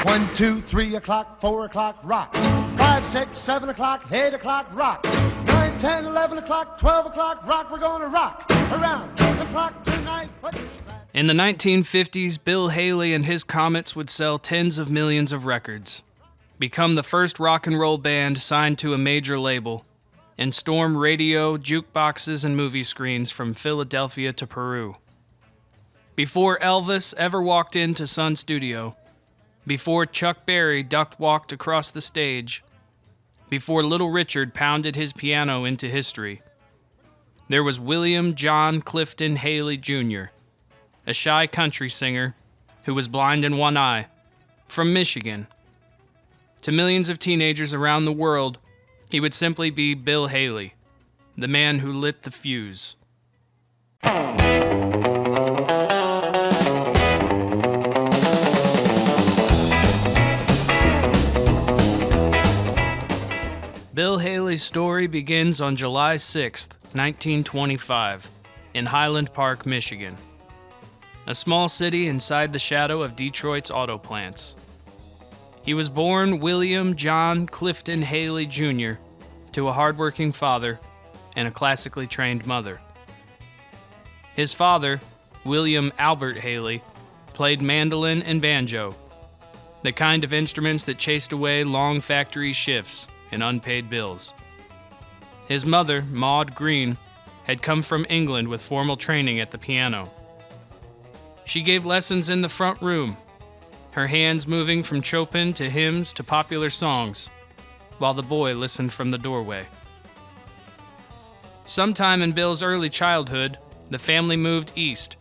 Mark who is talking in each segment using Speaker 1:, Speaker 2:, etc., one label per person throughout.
Speaker 1: 1, 2, 3 o'clock, 4 o'clock, rock. 5, 6, 7 o'clock, 8 o'clock, rock. 9, 10, 11 o'clock, 12 o'clock, rock. We're gonna rock around the clock tonight.
Speaker 2: In the 1950s, Bill Haley and his Comets would sell tens of millions of records, become the first rock and roll band signed to a major label, and storm radio, jukeboxes, and movie screens from Philadelphia to Peru. Before Elvis ever walked into Sun Studio, before Chuck Berry duck-walked across the stage, before Little Richard pounded his piano into history, there was William John Clifton Haley Jr., a shy country singer who was blind in one eye, from Michigan. To millions of teenagers around the world, he would simply be Bill Haley, the man who lit the fuse. Bill Haley's story begins on July 6, 1925, in Highland Park, Michigan, a small city inside the shadow of Detroit's auto plants. He was born William John Clifton Haley Jr. to a hardworking father and a classically trained mother. His father, William Albert Haley, played mandolin and banjo, the kind of instruments that chased away long factory shifts and unpaid bills. His mother, Maud Green, had come from England with formal training at the piano. She gave lessons in the front room, her hands moving from Chopin to hymns to popular songs, while the boy listened from the doorway. Sometime in Bill's early childhood, the family moved east,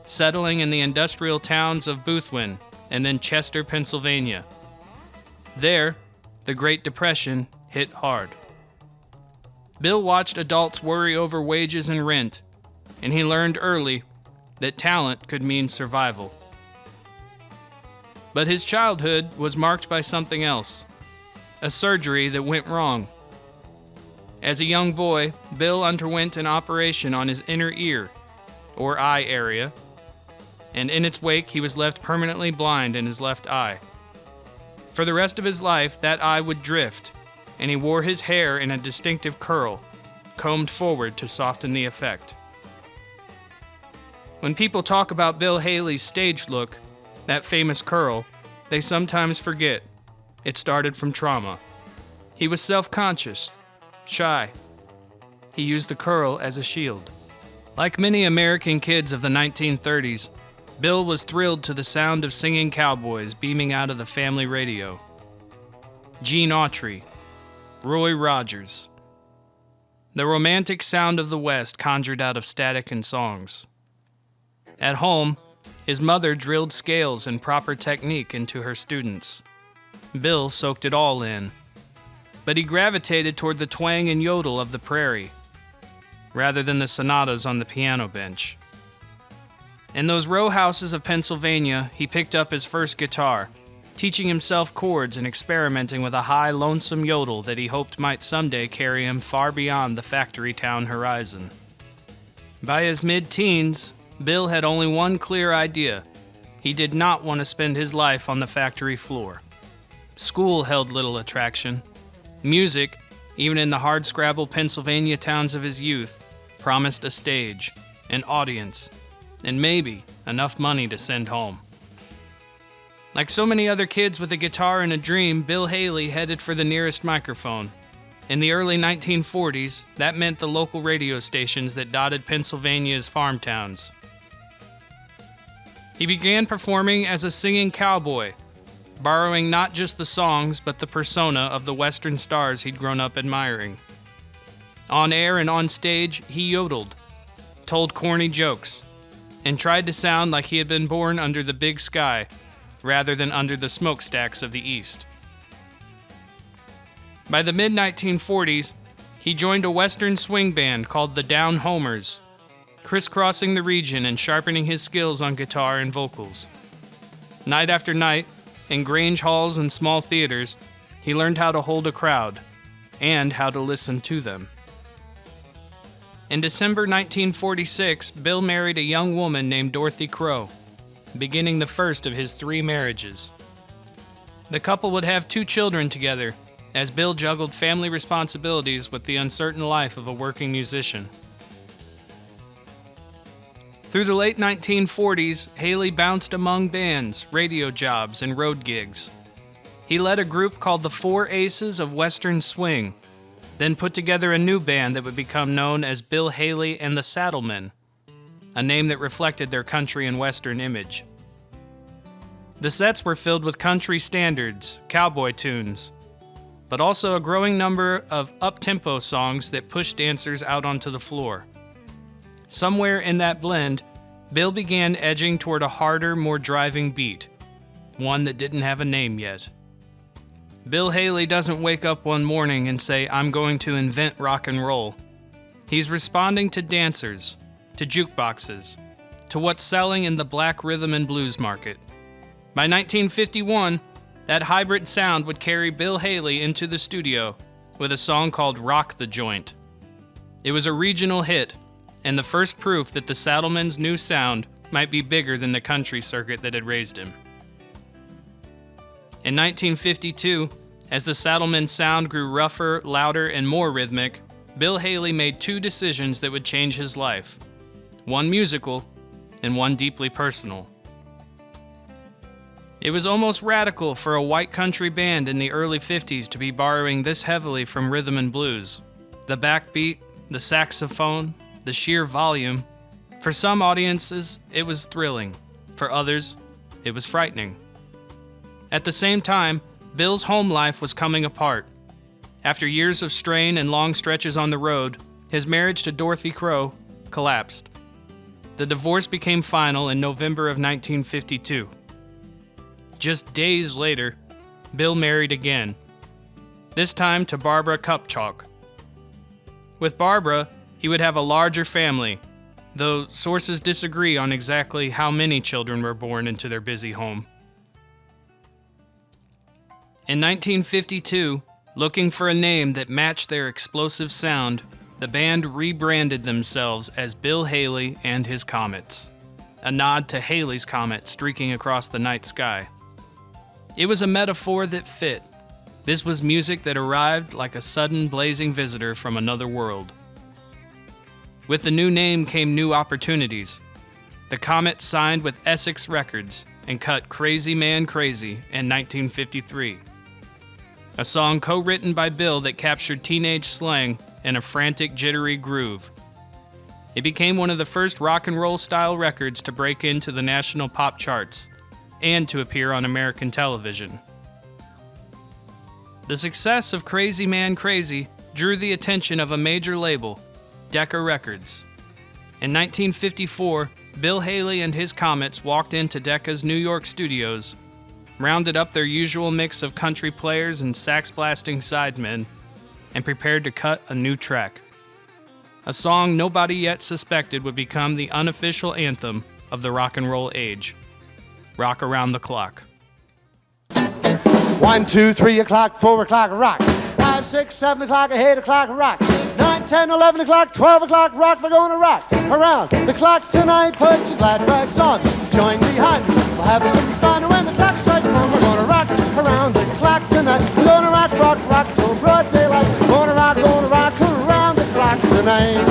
Speaker 2: settling in the industrial towns of Boothwyn and then Chester, Pennsylvania. There, the Great Depression hit hard. Bill watched adults worry over wages and rent, and he learned early that talent could mean survival. But his childhood was marked by something else, a surgery that went wrong. As a young boy, Bill underwent an operation on his inner ear, or eye area, and in its wake he was left permanently blind in his left eye. For the rest of his life, that eye would drift, and he wore his hair in a distinctive curl, combed forward to soften the effect. When people talk about Bill Haley's stage look, that famous curl, they sometimes forget it started from trauma. He was self-conscious, shy. He used the curl as a shield. Like many American kids of the 1930s, Bill was thrilled to the sound of singing cowboys beaming out of the family radio. Gene Autry, Roy Rogers. The romantic sound of the West conjured out of static and songs. At home, his mother drilled scales and proper technique into her students. Bill soaked it all in, but he gravitated toward the twang and yodel of the prairie, rather than the sonatas on the piano bench. In those row houses of Pennsylvania, he picked up his first guitar, teaching himself chords and experimenting with a high, lonesome yodel that he hoped might someday carry him far beyond the factory town horizon. By his mid-teens, Bill had only one clear idea. He did not want to spend his life on the factory floor. School held little attraction. Music, even in the hardscrabble Pennsylvania towns of his youth, promised a stage, an audience, and maybe enough money to send home. Like so many other kids with a guitar and a dream, Bill Haley headed for the nearest microphone. In the early 1940s, that meant the local radio stations that dotted Pennsylvania's farm towns. He began performing as a singing cowboy, borrowing not just the songs but the persona of the Western stars he'd grown up admiring. On air and on stage, he yodeled, told corny jokes, and tried to sound like he had been born under the big sky rather than under the smokestacks of the East. By the mid-1940s, he joined a Western swing band called the Down Homers, crisscrossing the region and sharpening his skills on guitar and vocals. Night after night, in Grange halls and small theaters, he learned how to hold a crowd and how to listen to them. In December 1946, Bill married a young woman named Dorothy Crow, beginning the first of his 3 marriages. The couple would have 2 children together, as Bill juggled family responsibilities with the uncertain life of a working musician. Through the late 1940s, Haley bounced among bands, radio jobs, and road gigs. He led a group called the Four Aces of Western Swing, then put together a new band that would become known as Bill Haley and the Saddlemen, a name that reflected their country and Western image. The sets were filled with country standards, cowboy tunes, but also a growing number of up-tempo songs that pushed dancers out onto the floor. Somewhere in that blend, Bill began edging toward a harder, more driving beat, one that didn't have a name yet. Bill Haley doesn't wake up one morning and say, "I'm going to invent rock and roll." He's responding to dancers, to jukeboxes, to what's selling in the black rhythm and blues market. By 1951, that hybrid sound would carry Bill Haley into the studio with a song called "Rock the Joint." It was a regional hit, and the first proof that the Saddlemen's new sound might be bigger than the country circuit that had raised him. In 1952, as the Saddlemen's sound grew rougher, louder, and more rhythmic, Bill Haley made 2 decisions that would change his life. One musical, and one deeply personal. It was almost radical for a white country band in the early 50s to be borrowing this heavily from rhythm and blues. The backbeat, the saxophone, the sheer volume. For some audiences, it was thrilling. For others, it was frightening. At the same time, Bill's home life was coming apart. After years of strain and long stretches on the road, his marriage to Dorothy Crow collapsed. The divorce became final in November of 1952. Just days later, Bill married again, this time to Barbara Kupchak. With Barbara, he would have a larger family, though sources disagree on exactly how many children were born into their busy home. In 1952, looking for a name that matched their explosive sound, the band rebranded themselves as Bill Haley and his Comets, a nod to Haley's Comet streaking across the night sky. It was a metaphor that fit. This was music that arrived like a sudden blazing visitor from another world. With the new name came new opportunities. The Comets signed with Essex Records and cut "Crazy Man Crazy" in 1953. A song co-written by Bill that captured teenage slang in a frantic, jittery groove. It became one of the first rock and roll style records to break into the national pop charts and to appear on American television. The success of "Crazy Man Crazy" drew the attention of a major label, Decca Records. In 1954, Bill Haley and his Comets walked into Decca's New York studios, rounded up their usual mix of country players and sax-blasting sidemen, and prepared to cut a new track. A song nobody yet suspected would become the unofficial anthem of the rock and roll age, "Rock Around the Clock."
Speaker 1: 1, 2, 3 o'clock, 4 o'clock, rock. 5, 6, 7 o'clock, 8 o'clock, rock. 9, 10, 11 o'clock, 12 o'clock, rock. We're gonna rock around the clock tonight. Put your glad rags on, join behind me. We'll have some fun when the clock strikes 1. We're gonna rock around the clock tonight. We're gonna rock, rock, rock till broad daylight. Gonna rock around the clock tonight.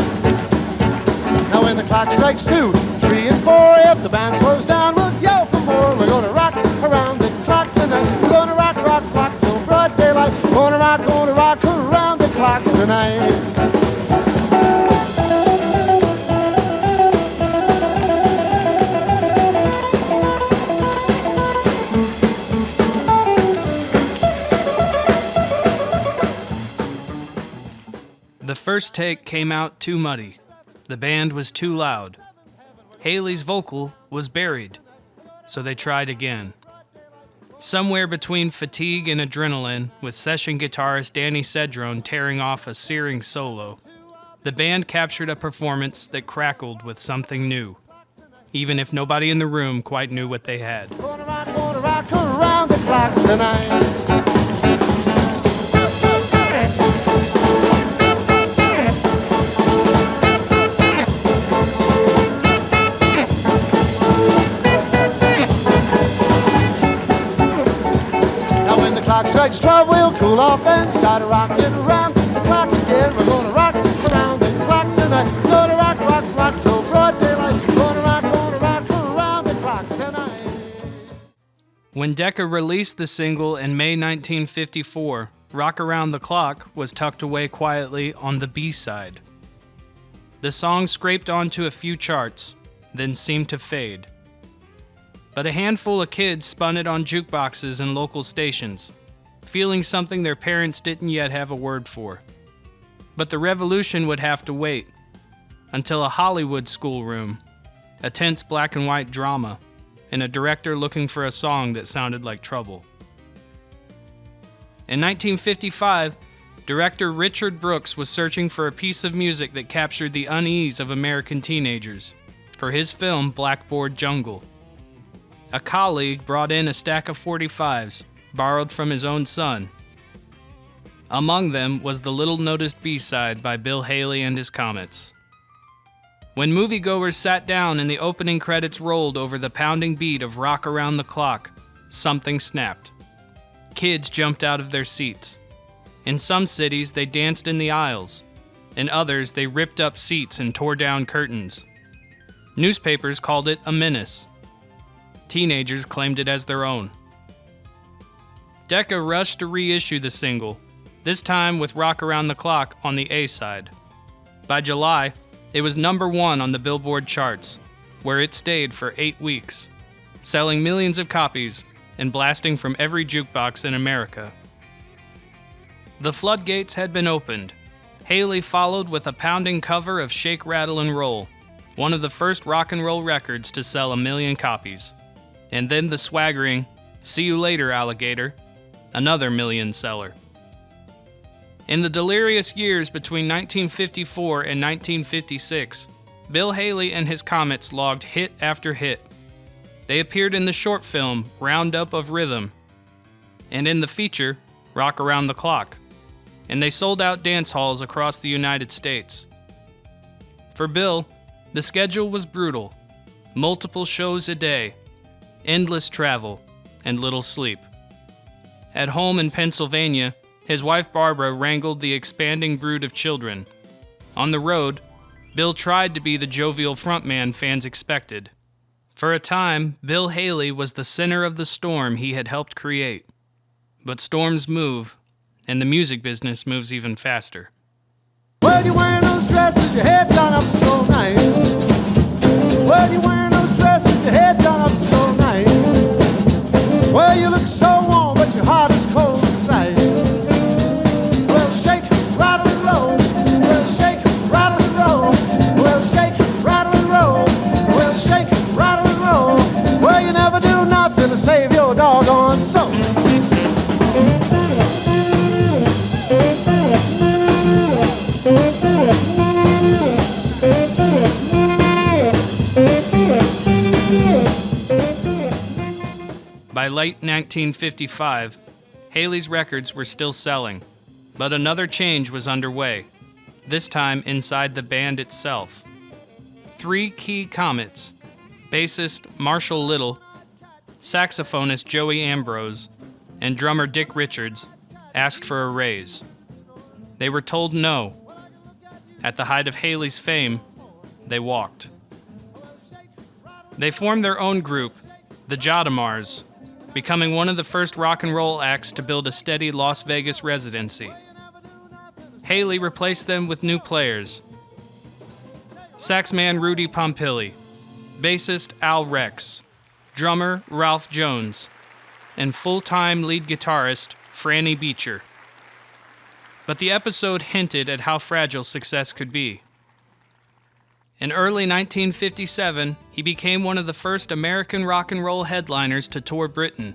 Speaker 1: Now when the clock strikes 2, 3, and 4, if the band slows down, we'll yell for more. We're gonna rock around the clock tonight. We're gonna rock, rock, rock till broad daylight. Gonna rock around the clock tonight.
Speaker 2: The first take came out too muddy. The band was too loud. Haley's vocal was buried, so they tried again. Somewhere between fatigue and adrenaline, with session guitarist Danny Cedrone tearing off a searing solo, the band captured a performance that crackled with something new, even if nobody in the room quite knew what they had.
Speaker 1: Gonna rock around the clock tonight. stretch 12, we'll cool off, then start rocking around the clock again. We're gonna rock around the clock tonight. We're gonna rock, rock, rock till broad daylight. We're gonna rock around the clock tonight.
Speaker 2: When Decca released the single in May 1954, Rock Around the Clock was tucked away quietly on the B-side. The song scraped onto a few charts, then seemed to fade. But a handful of kids spun it on jukeboxes and local stations, feeling something their parents didn't yet have a word for. But the revolution would have to wait until a Hollywood schoolroom, a tense black and white drama, and a director looking for a song that sounded like trouble. In 1955, director Richard Brooks was searching for a piece of music that captured the unease of American teenagers for his film Blackboard Jungle. A colleague brought in a stack of 45s, borrowed from his own son. Among them was the little-noticed B-side by Bill Haley and his Comets. When moviegoers sat down and the opening credits rolled over the pounding beat of Rock Around the Clock, something snapped. Kids jumped out of their seats. In some cities, they danced in the aisles. In others, they ripped up seats and tore down curtains. Newspapers called it a menace. Teenagers claimed it as their own. Decca rushed to reissue the single, this time with Rock Around the Clock on the A-side. By July, it was #1 on the Billboard charts, where it stayed for 8 weeks, selling millions of copies and blasting from every jukebox in America. The floodgates had been opened. Haley followed with a pounding cover of Shake, Rattle, and Roll, one of the first rock and roll records to sell 1 million copies. And then the swaggering See You Later, Alligator, another million seller. In the delirious years between 1954 and 1956, Bill Haley and his Comets logged hit after hit. They appeared in the short film Roundup of Rhythm, and in the feature Rock Around the Clock, and they sold out dance halls across the United States. For Bill, the schedule was brutal: multiple shows a day, endless travel, and little sleep. At home in Pennsylvania, his wife Barbara wrangled the expanding brood of children. On the road, Bill tried to be the jovial frontman fans expected. For a time, Bill Haley was the center of the storm he had helped create. But storms move, and the music business moves even faster.
Speaker 1: Well, you wearing those dresses, your head done up so nice. Well, you wearing those dresses, your head done up so nice. Well, you look so warm, but your heart is cold inside. Well, shake, rattle, and roll. Well, shake, rattle, and roll. Well, shake, rattle, and roll. Well, shake, rattle, and roll. Well, you never do nothing to save your doggone soul.
Speaker 2: By late 1955, Haley's records were still selling, but another change was underway, this time inside the band itself. 3 key Comets, bassist Marshall Little, saxophonist Joey Ambrose, and drummer Dick Richards, asked for a raise. They were told no. At the height of Haley's fame, they walked. They formed their own group, the Jodamars, becoming one of the first rock and roll acts to build a steady Las Vegas residency. Haley replaced them with new players: saxman Rudy Pompili, bassist Al Rex, drummer Ralph Jones, and full-time lead guitarist Franny Beecher. But the episode hinted at how fragile success could be. In early 1957, he became one of the first American rock and roll headliners to tour Britain.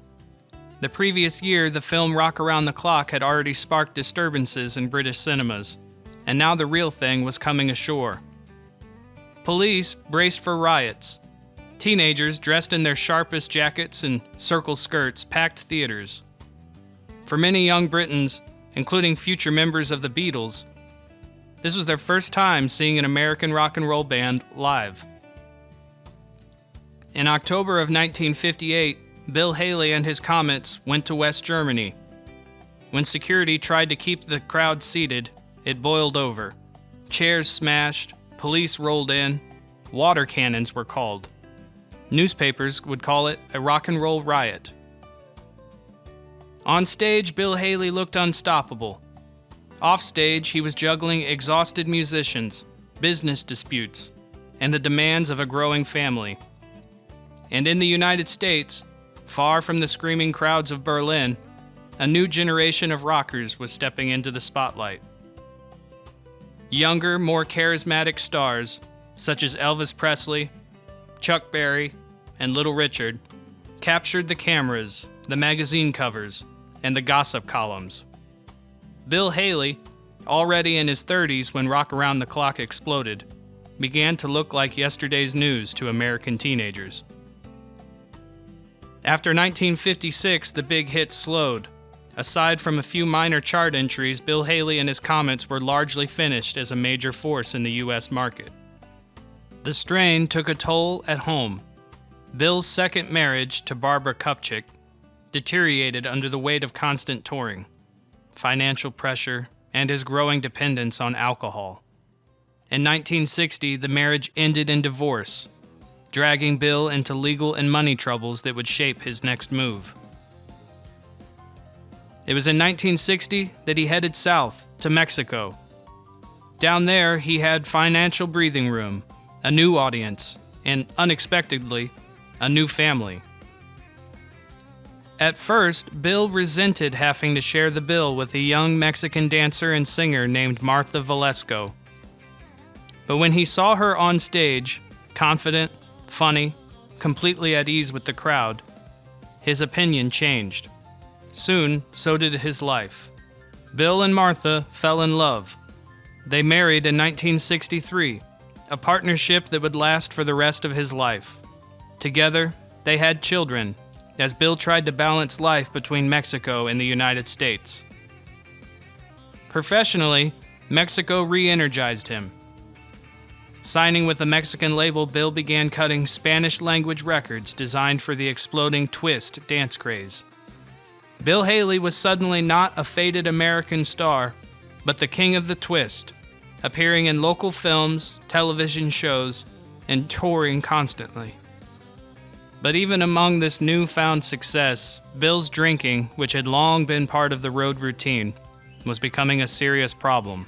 Speaker 2: The previous year, the film Rock Around the Clock had already sparked disturbances in British cinemas, and now the real thing was coming ashore. Police braced for riots. Teenagers dressed in their sharpest jackets and circle skirts packed theaters. For many young Britons, including future members of the Beatles, this was their first time seeing an American rock and roll band live. In October of 1958, Bill Haley and his Comets went to West Germany. When security tried to keep the crowd seated, it boiled over. Chairs smashed, police rolled in, water cannons were called. Newspapers would call it a rock and roll riot. On stage, Bill Haley looked unstoppable. Off stage, he was juggling exhausted musicians, business disputes, and the demands of a growing family. And in the United States, far from the screaming crowds of Berlin, a new generation of rockers was stepping into the spotlight. Younger, more charismatic stars, such as Elvis Presley, Chuck Berry, and Little Richard, captured the cameras, the magazine covers, and the gossip columns. Bill Haley, already in his 30s when Rock Around the Clock exploded, began to look like yesterday's news to American teenagers. After 1956, the big hits slowed. Aside from a few minor chart entries, Bill Haley and his Comets were largely finished as a major force in the U.S. market. The strain took a toll at home. Bill's second marriage to Barbara Kupchik deteriorated under the weight of constant touring, financial pressure, and his growing dependence on alcohol. In 1960, the marriage ended in divorce, dragging Bill into legal and money troubles that would shape his next move. It was in 1960 that he headed south to Mexico. Down there, he had financial breathing room, a new audience, and unexpectedly, a new family. At first, Bill resented having to share the bill with a young Mexican dancer and singer named Martha Velasco. But when he saw her on stage, confident, funny, completely at ease with the crowd, his opinion changed. Soon, so did his life. Bill and Martha fell in love. They married in 1963, a partnership that would last for the rest of his life. Together, they had children, as Bill tried to balance life between Mexico and the United States. Professionally, Mexico re-energized him. Signing with a Mexican label, Bill began cutting Spanish-language records designed for the exploding twist dance craze. Bill Haley was suddenly not a faded American star, but the king of the twist, appearing in local films, television shows, and touring constantly. But even among this newfound success, Bill's drinking, which had long been part of the road routine, was becoming a serious problem.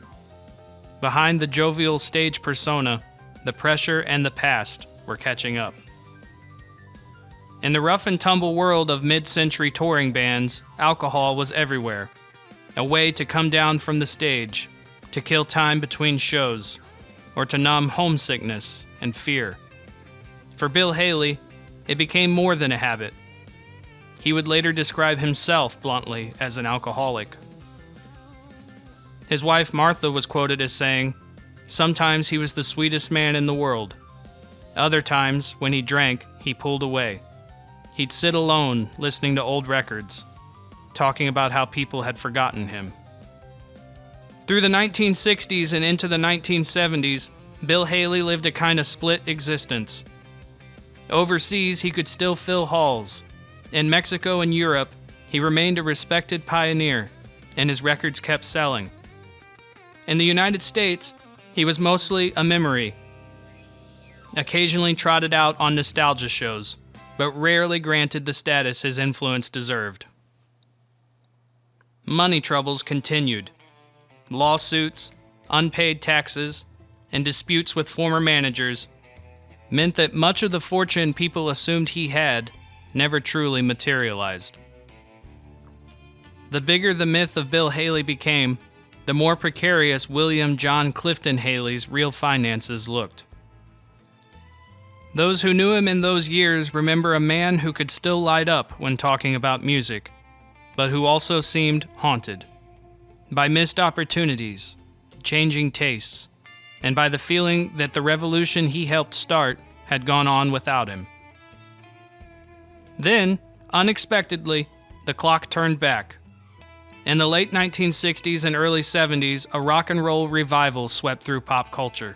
Speaker 2: Behind the jovial stage persona, the pressure and the past were catching up. In the rough and tumble world of mid-century touring bands, alcohol was everywhere, a way to come down from the stage, to kill time between shows, or to numb homesickness and fear. For Bill Haley, it became more than a habit. He would later describe himself bluntly as an alcoholic. His wife Martha was quoted as saying, "Sometimes he was the sweetest man in the world. Other times, when he drank, he pulled away. He'd sit alone, listening to old records, talking about how people had forgotten him." Through the 1960s and into the 1970s, Bill Haley lived a kind of split existence. Overseas, he could still fill halls. In Mexico and Europe, he remained a respected pioneer, and his records kept selling. In the United States, he was mostly a memory, occasionally trotted out on nostalgia shows, but rarely granted the status his influence deserved. Money troubles continued. Lawsuits, unpaid taxes, and disputes with former managers meant that much of the fortune people assumed he had never truly materialized. The bigger the myth of Bill Haley became, the more precarious William John Clifton Haley's real finances looked. Those who knew him in those years remember a man who could still light up when talking about music, but who also seemed haunted by missed opportunities, changing tastes, and by the feeling that the revolution he helped start had gone on without him. Then, unexpectedly, the clock turned back. In the late 1960s and early 70s, a rock and roll revival swept through pop culture.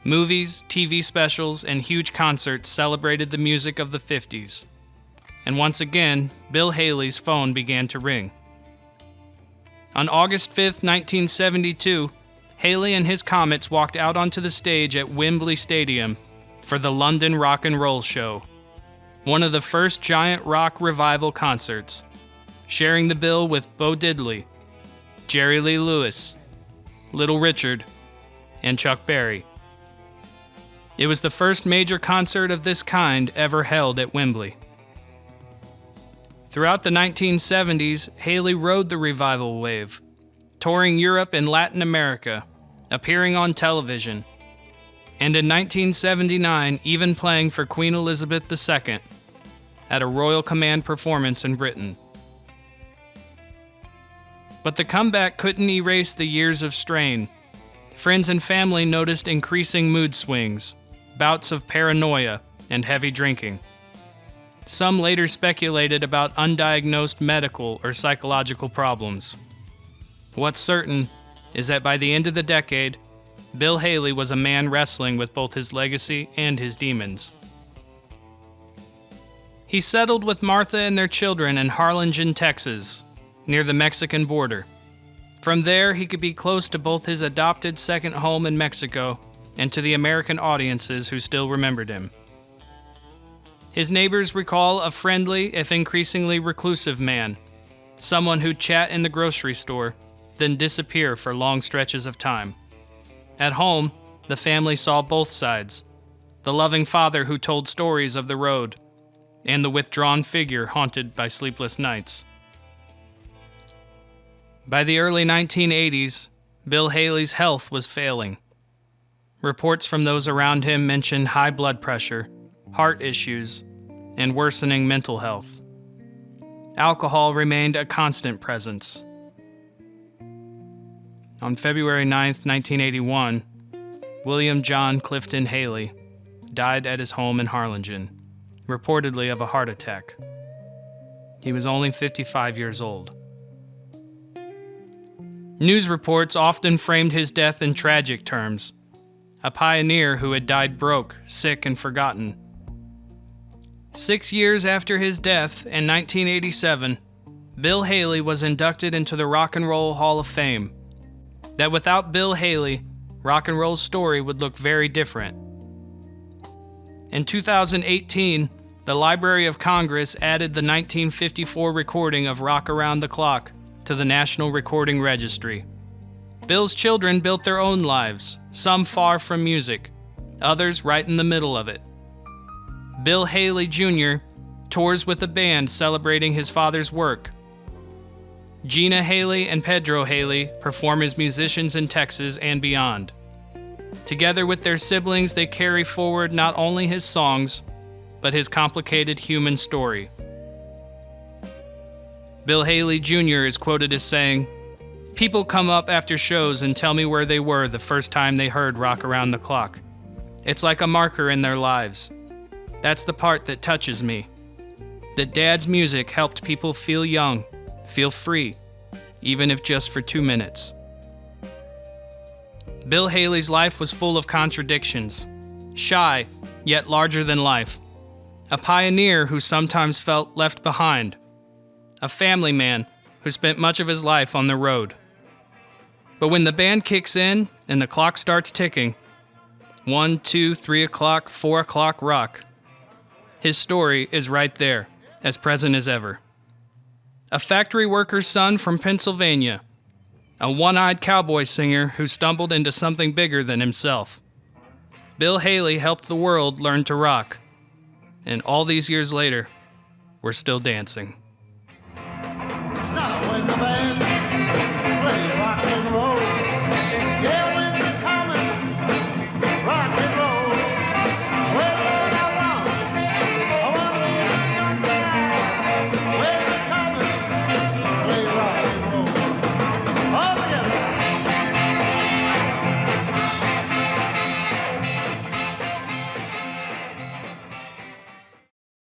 Speaker 2: Movies, TV specials, and huge concerts celebrated the music of the 50s. And once again, Bill Haley's phone began to ring. On August 5th, 1972, Haley and his Comets walked out onto the stage at Wembley Stadium for the London Rock and Roll Show, one of the first giant rock revival concerts, sharing the bill with Bo Diddley, Jerry Lee Lewis, Little Richard, and Chuck Berry. It was the first major concert of this kind ever held at Wembley. Throughout the 1970s, Haley rode the revival wave, touring Europe and Latin America, appearing on television, and in 1979 even playing for Queen Elizabeth II at a Royal Command performance in Britain. But the comeback couldn't erase the years of strain. Friends and family noticed increasing mood swings, bouts of paranoia, and heavy drinking. Some later speculated about undiagnosed medical or psychological problems. What's certain is that by the end of the decade, Bill Haley was a man wrestling with both his legacy and his demons. He settled with Martha and their children in Harlingen, Texas, near the Mexican border. From there, he could be close to both his adopted second home in Mexico and to the American audiences who still remembered him. His neighbors recall a friendly, if increasingly reclusive man, someone who'd chat in the grocery store, then disappear for long stretches of time. At home, the family saw both sides, the loving father who told stories of the road, and the withdrawn figure haunted by sleepless nights. By the early 1980s, Bill Haley's health was failing. Reports from those around him mentioned high blood pressure, heart issues, and worsening mental health. Alcohol remained a constant presence. On February 9, 1981, William John Clifton Haley died at his home in Harlingen, reportedly of a heart attack. He was only 55 years old. News reports often framed his death in tragic terms, a pioneer who had died broke, sick, and forgotten. 6 years after his death, in 1987, Bill Haley was inducted into the Rock and Roll Hall of Fame. That without Bill Haley, rock and roll's story would look very different. In 2018, the Library of Congress added the 1954 recording of Rock Around the Clock to the National Recording Registry. Bill's children built their own lives, some far from music, others right in the middle of it. Bill Haley Jr. tours with a band celebrating his father's work. Gina Haley and Pedro Haley perform as musicians in Texas and beyond. Together with their siblings, they carry forward not only his songs, but his complicated human story. Bill Haley Jr. is quoted as saying, "People come up after shows and tell me where they were the first time they heard Rock Around the Clock. It's like a marker in their lives. That's the part that touches me. That Dad's music helped people feel young, feel free, even if just for 2 minutes." Bill Haley's life was full of contradictions. Shy, yet larger than life. A pioneer who sometimes felt left behind. A family man who spent much of his life on the road. But when the band kicks in and the clock starts ticking, 1, 2, 3 o'clock, 4 o'clock rock, his story is right there, as present as ever. A factory worker's son from Pennsylvania, a one-eyed cowboy singer who stumbled into something bigger than himself. Bill Haley helped the world learn to rock, and all these years later, we're still dancing.
Speaker 1: Now when the band